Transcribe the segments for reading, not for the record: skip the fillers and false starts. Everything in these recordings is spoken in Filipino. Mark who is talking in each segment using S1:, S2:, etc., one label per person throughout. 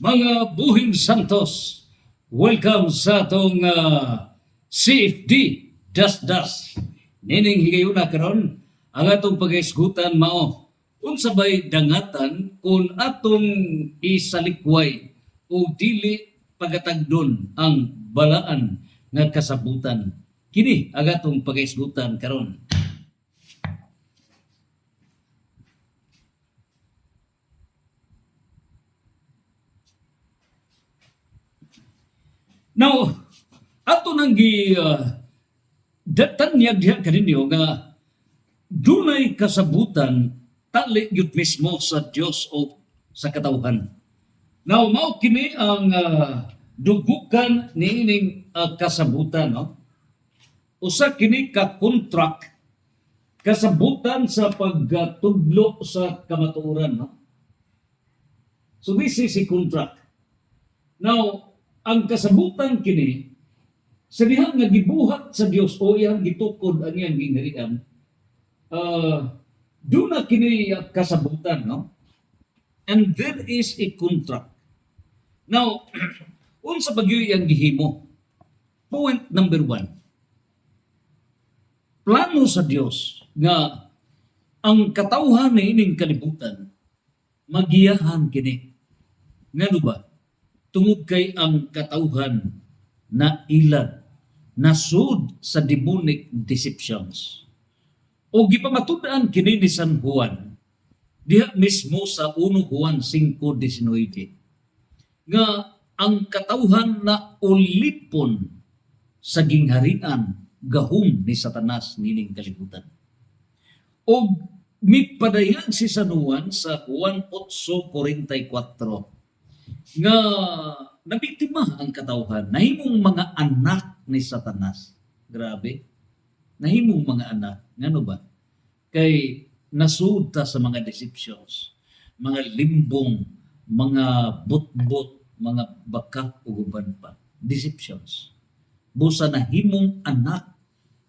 S1: Mga buhing santos, welcome sa atong CFD Das. Nining higayuna karon ang atong pag-isgutan mao unsa bay dangatan kung atong isalikway o dili pagatagdon ang balaan nga kasabutan. Kini ang atong pag-isgutan karon. Now, ato nang tanyag diha kaninyo nga dunay kasabutan tali gyud mismo sa Dios o sa katawhan. Now, mao kini ang dugukan niining kasabutan, no? Usa kini ka contract kasabutan sa pagtudlo sa kamatuoran, no? So this is a contract. Now, ang kasabutan kini sa diha nga gibuhat sa Dios o iyang gitukod ang iyang gingharian, duna kini kasabutan, no? And there is a contract. Now, unsa bagyo iyang gihimo? Point number 1. Plano sa Dios nga ang katawhan ni ining kalibutan magiyahan kini. Ngano ba? Tungod kay ang katawhan na ilad, nasud sa demonic deceptions. O gipamatud-an kini ni San Juan, diha mismo sa 1 Juan 5:19, nga ang katawhan na ulipon sa gingharian gahom ni Satanas nining kalibutan. O mipadayag si San Juan sa Juan 8:44, nga nabiktima ang katawhan, nahimong mga anak ni Satanas. Grabe. Nahimong mga anak. Ngano ba? Kay nasud ta sa mga deceptions, mga limbong, mga butbot, mga bakak ug uban pa. Deceptions. Busa nahimong anak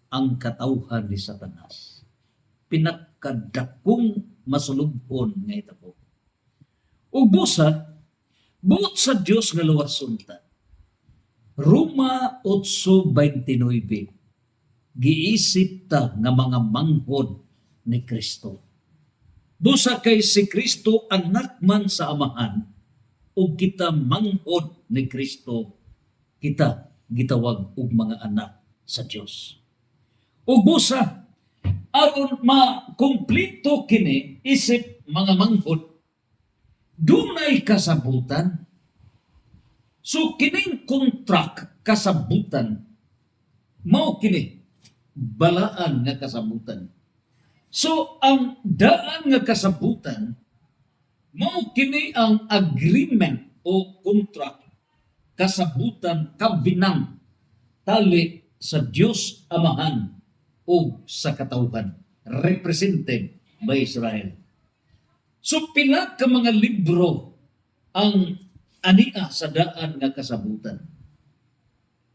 S1: ang katawhan ni Satanas. Pinakadakong masulubon nga itapo. Ug busa buot sa Dios nga luwason ta. Roma 8:29. Giisip ta nga mga manghod ni Kristo. Busa kay si Kristo anak man sa amahan ug kita manghod ni Kristo, kita gitawag og mga anak sa Dios. Ug busa aron makumpleto kini isip mga manghod, dunay kasabutan. So kining contract kasabutan mao kini balaan nga kasabutan. So ang daan nga kasabutan mao kini ang agreement o contract kasabutan kabinang tali sa Dios Amahan o sa katawhan represented by Israel. So pila ka mga libro ang ania sa daan nga kasabutan.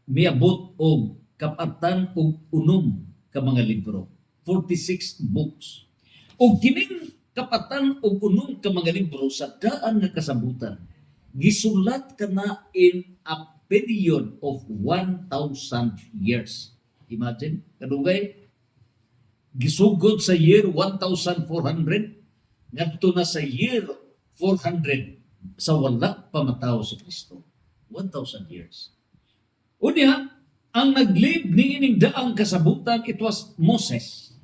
S1: Miabot og kapatan og 6 ka mga libro, 46 books. Og kining kapatan og 6 ka mga libro sa daan nga kasabutan gisulat kana in a period of 1,000 years. Imagine, kadugay gisugod sa year 1,400 ngadto na sa year 400 sa wala pa matawo si Kristo. 1,000 years. Unya, ang nag-lead niining daang kasabutan, it was Moses.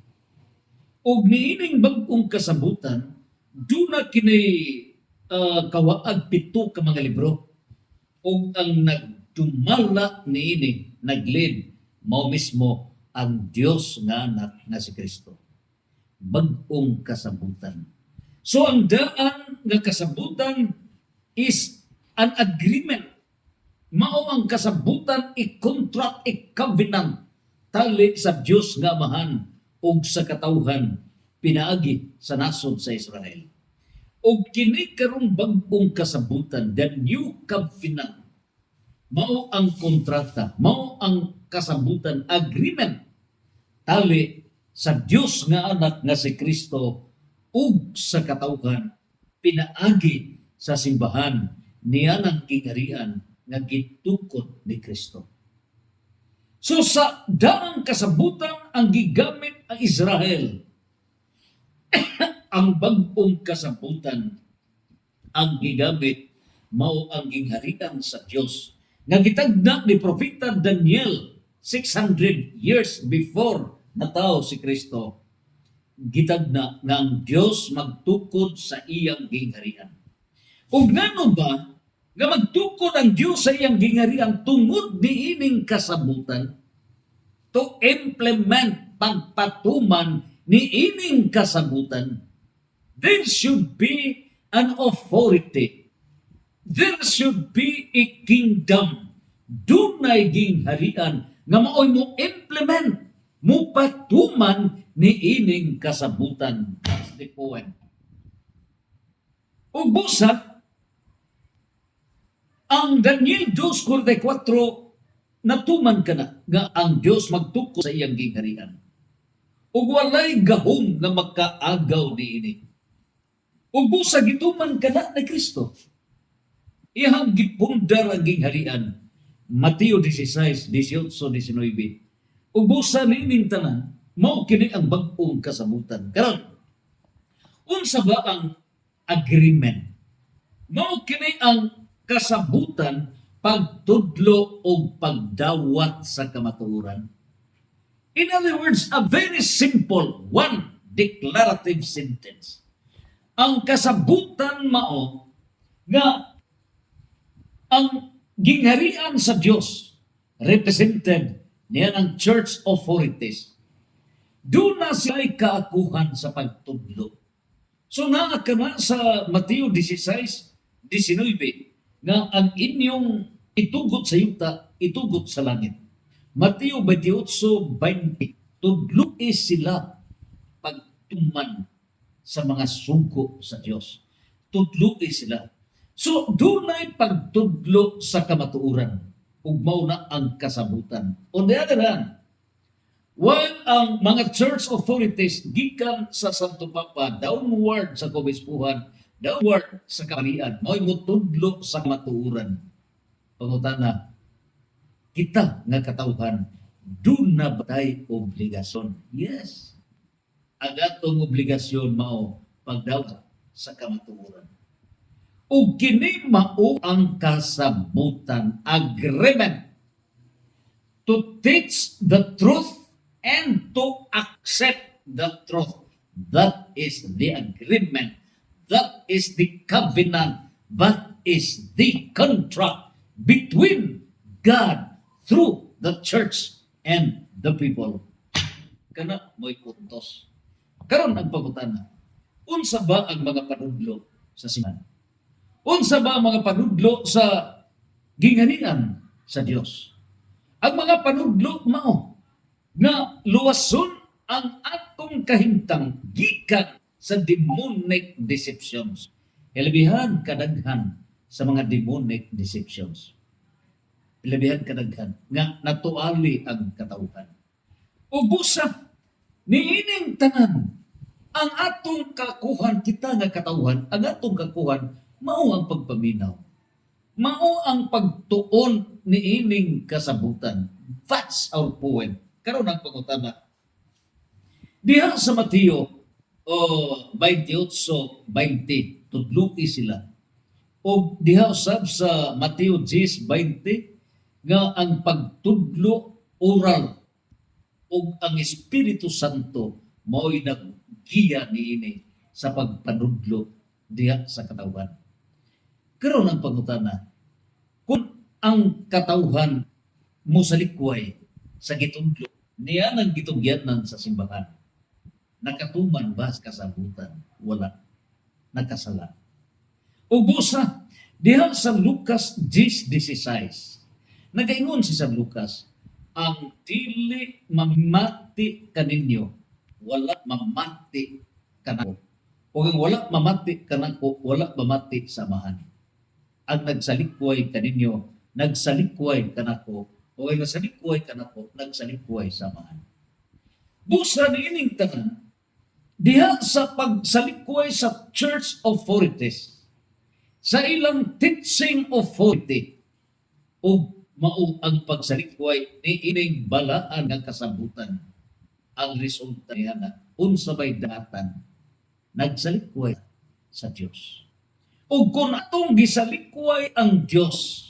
S1: Og niining bag-ong kasabutan, duna kini kawaag 7 ka mga libro. Og ang nagdumala niini, nag-lead, mao mismo ang Dios nga anak nga si Kristo. Bag-ong kasabutan. So ang daan nga kasabutan is an agreement. Mao ang kasabutan i-contract, i-covenant tali sa Dios nga Amahan ug sa katawhan pinaagi sa nasod sa Israel. Ug kini karong bag-ong kasabutan, the new covenant, mao ang kontrata, mao ang kasabutan, agreement tali sa Dios nga anak nga si Kristo ug sa katawhan pinaagi sa simbahan niya ng gingarian nga gitukod ni Kristo. So sa daang kasabutan ang gigamit ang Israel. Ang bag-ong kasabutan ang gigamit mao ang gingharian sa Dios nga gitagna ni propeta Daniel 600 years before natawo si Kristo. Gitagna nga ang Dios magtukod sa iyang gingharian. Ug ngano ba nga magtukod ang Dios sa iyang gingharian tungod niining kasabutan to implement pagpatuman niining kasabutan? There should be an authority. There should be a kingdom. Dunay gingharian nga maoy mo implement, mo patuman ni ining kasabutan. That's the point. Ug busa, ang Daniel 2:44 natuman ka na nga ang Dios magtukod sa iyang gingharian. Ug walay gahom nga makaagaw niini. Ug busa gituman kana ni Kristo. Iyang gipundar ang gingharian. Mateo 16:18-19. Ug busa niining tanan, mao kini ang bag-ong kasabutan. Karon, unsa ba ang agreement? Mao kini ang kasabutan pagtudlo o pagdawat sa kamatuoran. In other words, a very simple one declarative sentence. Ang kasabutan mao nga ang gingharian sa Dios represented niya ng church authorities. Doon na sila'y kaakuhan sa pagtudlo. So naa ka na sa Mateo 16:19 nga ang inyong itugot sa yuta, itugot sa langit. Mateo 28:20, tudloi sila pagtuman sa mga sugo sa Dios. Tudloi sila. So, dunay pagtudlo sa kamatuoran. Ug mao na ang kasabutan. On the other hand, while ang mga church authorities gikan sa Santo Papa downward sa Kobispuhan, downward sa kamarian, mao'y mutudlo sa kamatuoran. Pangutana, kita nga katawhan, dun na batay obligasyon. Yes. Ang atong obligasyon mao pagdawat sa kamatuoran. Ug kini mao ang kasabutan, agreement to teach the truth and to accept the truth. That is the agreement. That is the covenant. That is the contract between God through the church and the people. Kana mo'y puntos. Karon ang pangutana, unsa ba ang mga panudlo sa simbahan? Unsa ba ang mga panudlo sa gingharian sa Dios? Ang mga panudlo mao nga luwason ang atong kahimtang gikan sa demonic deceptions. Ilabihan kadaghan sa mga demonic deceptions. Ilabihan kadaghan nga natuali ang katawhan. Ubusa niining tanan ang atong kakuhan kita nga katawhan, ang atong kakuhan mao ang pagpaminaw. Mao ang pagtuon niining kasabutan. That's our point. Karon ang pangutana. Diha sa Mateo 28:20 tudluki sila. O diha usab sa Mateo 10:20 nga ang pagtudlo oral ug ang Espiritu Santo mao'y naggiya niini sa pagpanudlo diha sa katawhan. Karon ang pangutana, kung ang katawhan mo sa likway sa gitudlo, niya nang gitugyanan sa simbahan, nakatuman ba sa kasabutan? Wala. Nakasala. Ubusa, diha sa Lucas 10:16, nagaingon si San Lucas, ang dili mamati kaninyo, wala mamati kanako. O ang wala mamati kanako, wala mamati samahan. Ang nagsalikway kaninyo, nagsalikway kanako, o ang nagsalikway kanako, nagsalikway samahan. Busa niining tanan, diha sa pagsalikway sa church authorities, sa ilang teaching authority o mao ang pagsalikway ni ining balaan nga kasabutan. Ang resulta niya na unsa bay datan nagsalikway sa Dios. Ug kung atong gisalikway ang Dios,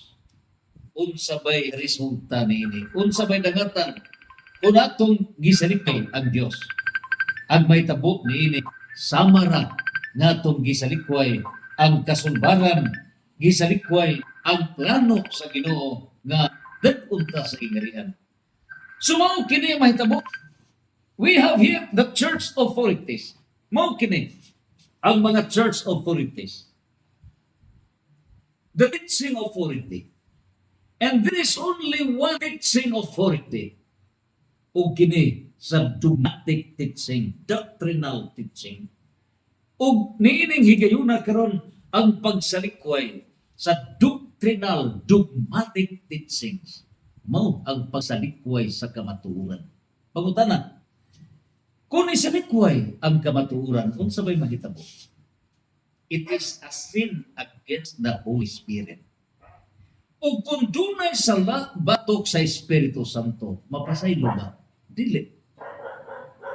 S1: unsa bay resulta niini? Unsa bay dagatan kung atong gisalikway ang Dios? Ang mahitabo niini samara nga atong gisalikway ang kasulbaran, gisalikway ang plano sa Ginoo nga dagpunta sa ingarihan. Sumao kini ang mahitabo. We have here the church authorities. Mao kini ang mga church authorities. The teaching authority. And there is only one teaching authority. O kini sa dogmatic teaching, doctrinal teaching. O niining higayuna karon ang pagsalikway sa doctrinal, dogmatic teachings. Mao ang pagsalikway sa kamatuoran. Pangutana, kung isalikway ang kamatuoran, unsa bay mahitabo? It is a sin against the Holy Spirit. O kung dunay sala batok sa Espiritu Santo, mapasaylo ba? Dili.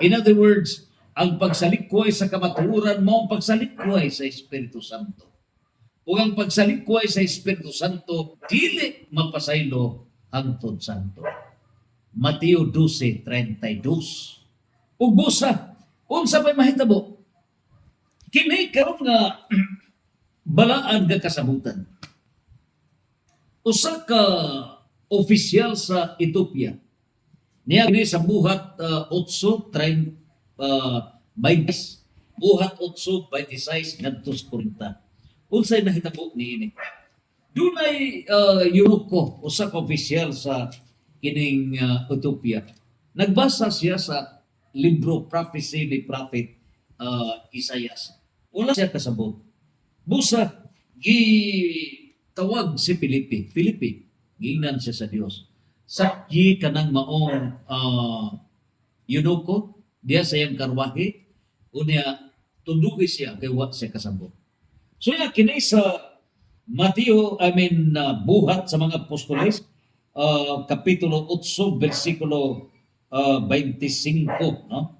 S1: In other words, ang pagsalikway sa kamatuoran mo ang pagsalikway sa Espiritu Santo. O ang pagsalikway sa Espiritu Santo, dili mapasaylo hangtod santo. Mateo 12:32. Ug busa, unsa may mahitabo? Kini karon nga balaan nga kasabutan. Usa ka opisyal sa Ethiopia. Niya kini sa buhat 8:30 buhat 8:26 ngadto sa 40. Unsay nahitabo niini? Dunay Yuroko, usa ka opisyal sa kining Ethiopia. Nagbasa siya sa libro prophecy ni prophet Isaias. Wala siya kasabot. Busa tawag si Filipi. Giingnan siya sa Dios. Sakyi kanang maong Yunoko, diya sa iyang karwahe, unya tundugi siya kay wa siya kasabot. So ya kini sa Mateo, buhat sa mga apostoles, kapitulo 8, versikulo 25, no?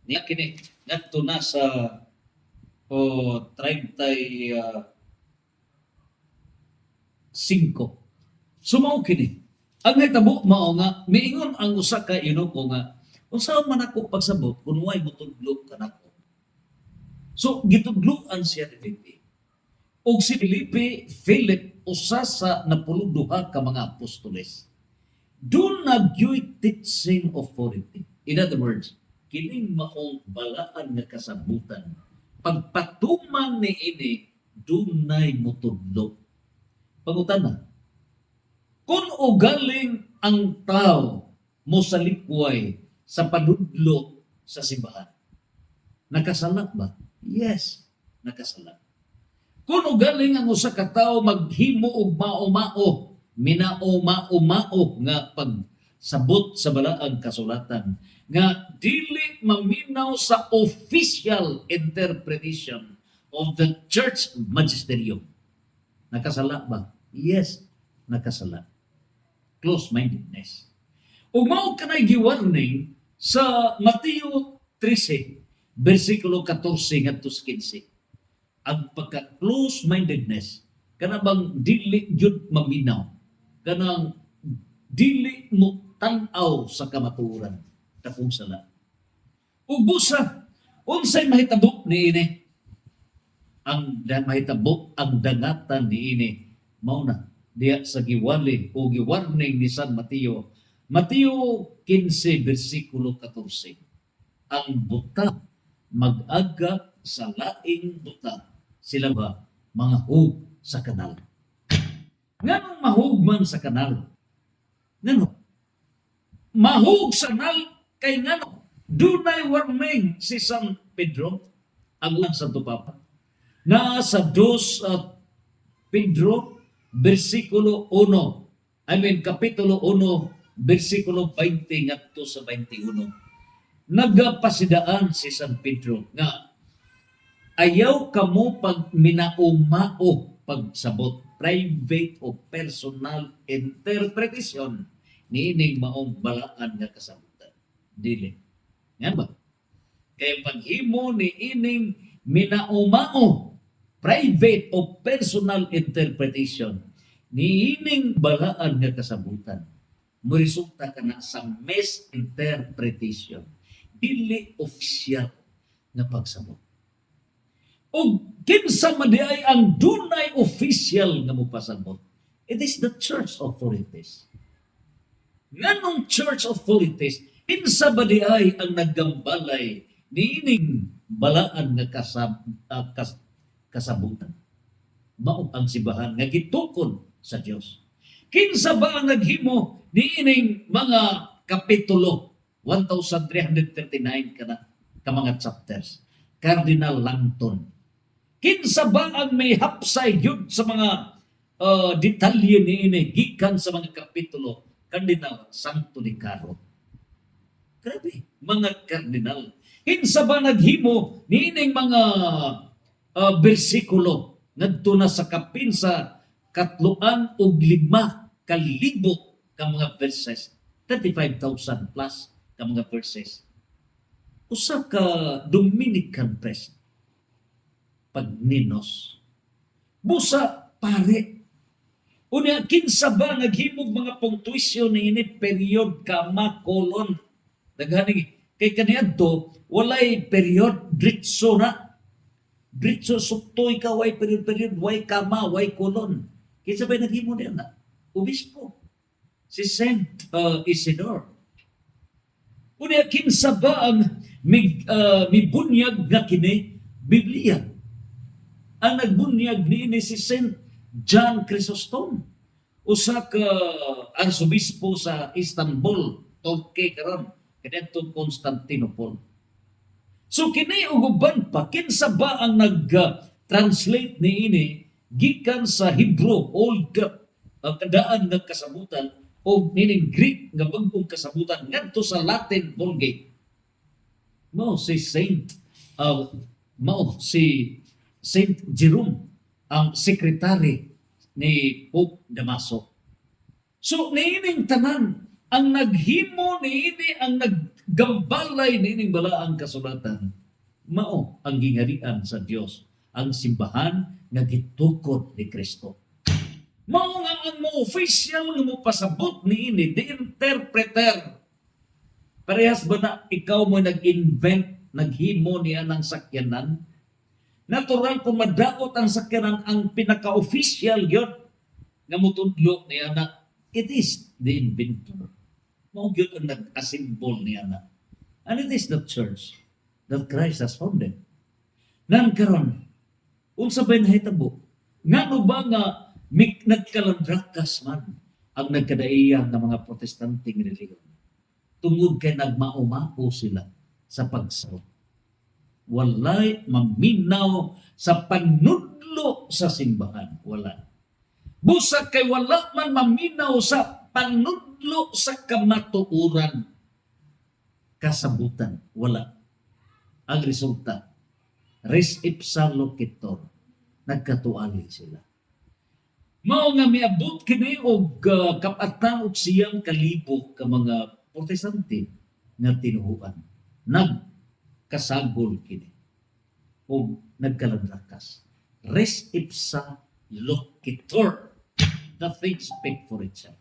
S1: Niya kini ngadto na sa 35. Sumao kini. Ang hitabo mao nga miingon ang usa ka Yunoko nga unsa man ako pagsabot kun way motudlo kanako. So gitudloan siya ni Filipe. Og si Philip usa sa napuluduha ka mga apostoles. Do not gyud teaching authority. In other words, kining maong balaan nga kasabutan, pagpatuman ni ini, dunay motudlo. Pangutana, kung ugaling ang tao mo sa likway sa padudlo sa simbahan, nakasala ba? Yes, nakasala. Kung ugaling ang usa ka tawo maghimo og mao-mao, minao-mao nga pagsabot sa balaang kasulatan, nga dili maminaw sa official interpretation of the church magisterium. Nakasala ba? Yes, nakasala. Close-mindedness. Ug mao kanay gi-warning sa Mateo 13, versikulo 14 ngadto 15. Ang pagka-close-mindedness, kana bang dili jud maminaw, kanang dili mo tan-aw sa kamatuoran, tapong sala. Ug busa, unsay mahitabo niini? Ang mahitabo, ang dangatan niini, mao na diya sa giwali o giwarning ni San Mateo, Mateo 15, versikulo 14. Ang buta mag-aga sa laing buta, sila ba mga hug sa kanal. Nganong mahug man sa kanal? Ngano? Mahug sa kanal kay ngano? Dunay warning si San Pedro, ang unang Santo Papa, na sa 2 Pedro, versikulo 1, kapitulo 1, versikulo 20 ngadto sa 21. Nagapasidaan si San Pedro nga Ayaw kamo pag minaumao pagsabot private o personal interpretation niining maong balaan nga kasabutan. Dili. Nga ba? Kaya paghimo ni ining minaumao private o personal interpretation niining balaan nga kasabutan, resulta ka na sa misinterpretation. Dili official nga pagsabot. O kinsa man di ay ang dunay official nga mopasabot, it is the church authorities. Nganong church authorities, kinsa ba di ay ang naggambalay niining balaan nga kasabutan? Mao ang simbahan nga gitukod sa Dios. Kinsa ba ang naghimo niining mga kapitulo 1339 ka mga chapters? Cardinal Langton. Kinsa ba ang may hapsay yun sa mga detalye niini gikan sa mga kapitulo? Cardinal Santo Nicaro. Grabe, mga kardinal. Kinsa ba naghimo niining mga bersikulo ngadto na sa kapinsa 305,000 ka mga verses, 35,000 plus ka mga verses. Usa ka Dominican priest pagninos. Busa pare. Unya kinsa ba naghimog mga punctuation niini period kama colon. Daghani kay kaniadto walay period diretso na. Diretso suktoy ka way period way kama way colon. Kinsa ba naghimo niya na? Obispo. Si Saint Isidore. Unya kinsa ba ang mibunyag nga kini Biblia? Ang nagbunyag niini si Saint John Chrysostom, usa ka arsobispo sa Istanbul, Turkey karon, kadtong Constantinople. So kini uguban pa kinsa ba ang nag-translate niini gikan sa Hebrew Old kadaan nga kasabutan o nining Greek nga bag-ong kasabutan ngadto sa Latin Vulgate? Mao si Saint Jerome, ang sekretary ni Pope Damaso. So, niining tanan, ang naghimo niini, ang naggambalay niining balaang kasulatan, mao ang gingarian sa Dios, ang simbahan nga gitukod ni Kristo. Mao nga ang mo-official nga mopasabot niini, the interpreter. Parehas ba na ikaw mo nag-invent, naghimo niya ng sakyanan? Natural kung madaot ang sakyanan ang pinaka-official yun nga mutudlo niya na it is the inventor. Mao yun ang nag-assemble niya na. And it is the church that Christ has founded. Nan karon, unsa ba nahitabo? Ngano ba nga nagkalandrakas man ang nagkadaiya ng mga protestanting reliyon? Tungod kay nagmaumao sila sa pagsabot. Walay maminaw sa panudlo sa simbahan. Wala. Busa kay wala man maminaw sa panudlo sa kamatuoran. Kasabutan. Wala. Ang resulta, res ipsa loquitur. Nagkatuali sila. Mao nga miabot kini og kapatan og siyang kalibo ka mga protestante nga tinuhuan. Kasagol kini o nagkalandrakas. Res ipsa loquitur. The things speak for itself.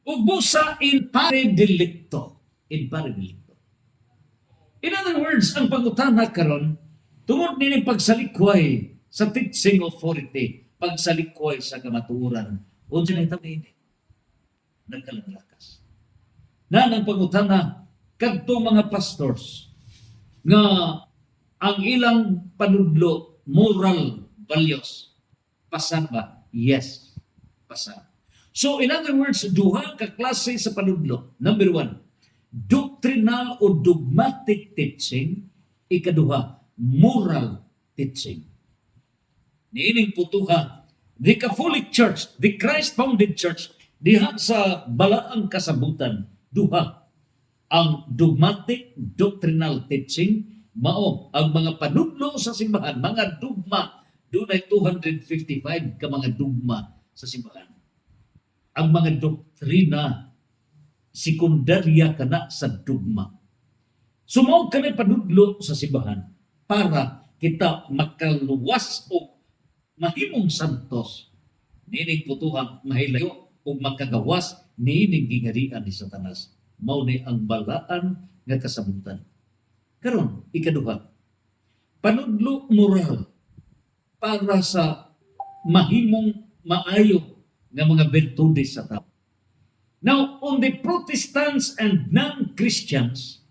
S1: O busa in pare delicto. In pare delicto. In other words, ang pangutana karon tungod nini pagsalikway sa teaching authority, pagsalikway sa kamatuoran, unsa na itang ini? Nagkalandrakas. Na ang pangutana kadto mga pastors nga ang ilang panudlo moral values pasar ba? Yes, pasar. So in other words, duha ka klase sa panudlo. Number 1, doctrinal o dogmatic teaching. Ikaduha, moral teaching. Niining putuha, the Catholic Church, the Christ-founded Church, diha sa balaang kasabutan, duha ang dogmatic doctrinal teaching, mao ang mga panudlo sa simbahan, mga dugma. Dunay 255 ka mga dugma sa simbahan. Ang mga doktrina sekundarya kana sa dugma. Sumao kami panudlo sa simbahan para kita makaluwas o mahimong santos nining putuhang mahilayo o makagawas nining gingarian ni Satanas. Mao ni ang balaan nga kasabutan. Karon ikaduha, panudlo moral para sa mahimong maayo nga mga bertudes sa tao. Now, on the Protestants and non-Christians,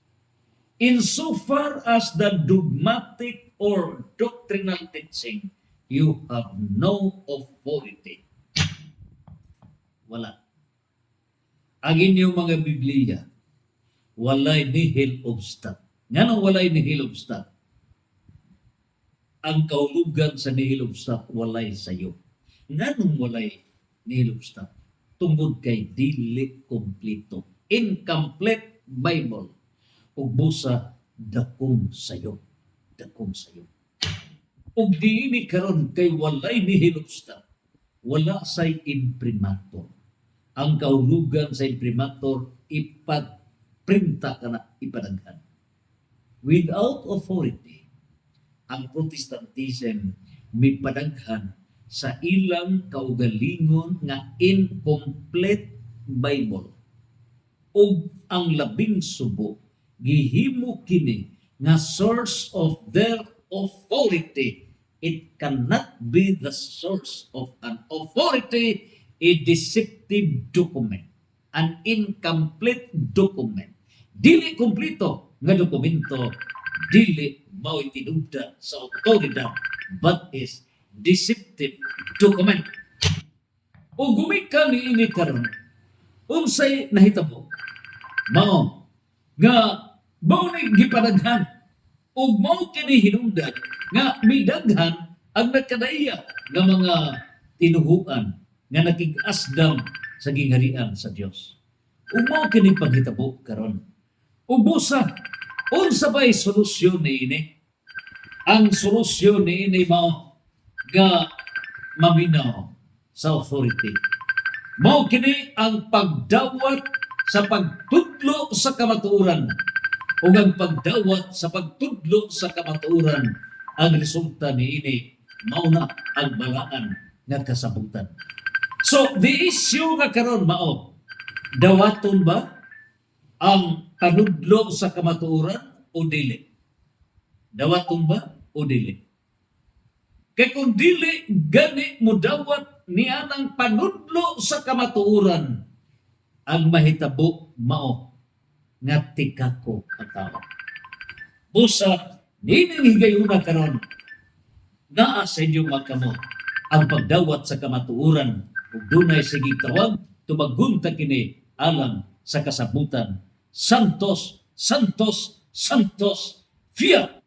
S1: insofar as the dogmatic or doctrinal teaching, you have no authority. Wala. Ang inyong mga Biblia, walay nihil obstat. Nga nang walay nihil obstat, ang kaulugan sa nihil obstat walay sayo. Nga nang walay nihil obstat, tungod kay dili kompleto. Incomplete Bible. Ug busa dakong sayo. Dakong sayo. Ug diini karon kay walay nihil obstat, wala say imprimatur. Ang kaulugan sa imprimatur ipagprinta kana ipadaghan. Without authority, ang Protestantism may padaghan sa ilang kaugalingon nga incomplete Bible. O ang labing subo, gihimo kini nga source of their authority. It cannot be the source of an authority, a deceptive document, an incomplete document. Dili kompleto nga dokumento, dili mao itinugda sa autoridad, but is deceptive document. O gumikan ni ini karon, unsay nahitabo, mao nga mao ni gipadaghan ug mao kini hinungdan nga midaghan ang nakadaya nga mga tinuhuan nga nakig-asdam sa gingharian sa Dios. Ug mao kini paghitabo karon. Ug busa, unsa ba'y solusyon niini? Ang solusyon niini mao nga maminaw sa authority. Mao kini ang pagdawat sa pagtudlo sa kamatuoran. Ug ang pagdawat sa pagtudlo sa kamatuoran, ang resulta niini mao na ang balaan nga kasabutan. So the issue nga karon mao, dawaton ba ang panudlo sa kamatuoran o dili? Dawaton ba o dili? Kaya kung dili gani mo dawat niya ng panudlo sa kamatuoran, ang mahitabo mao nga tikako ang tao. Busa, nining higayuna karon, naa sa inyong magkamot ang pagdawat sa kamatuoran ug dunay sige tawag tumagunta kini alang sa kasabutan. Santos, Santos, Santos, Fiat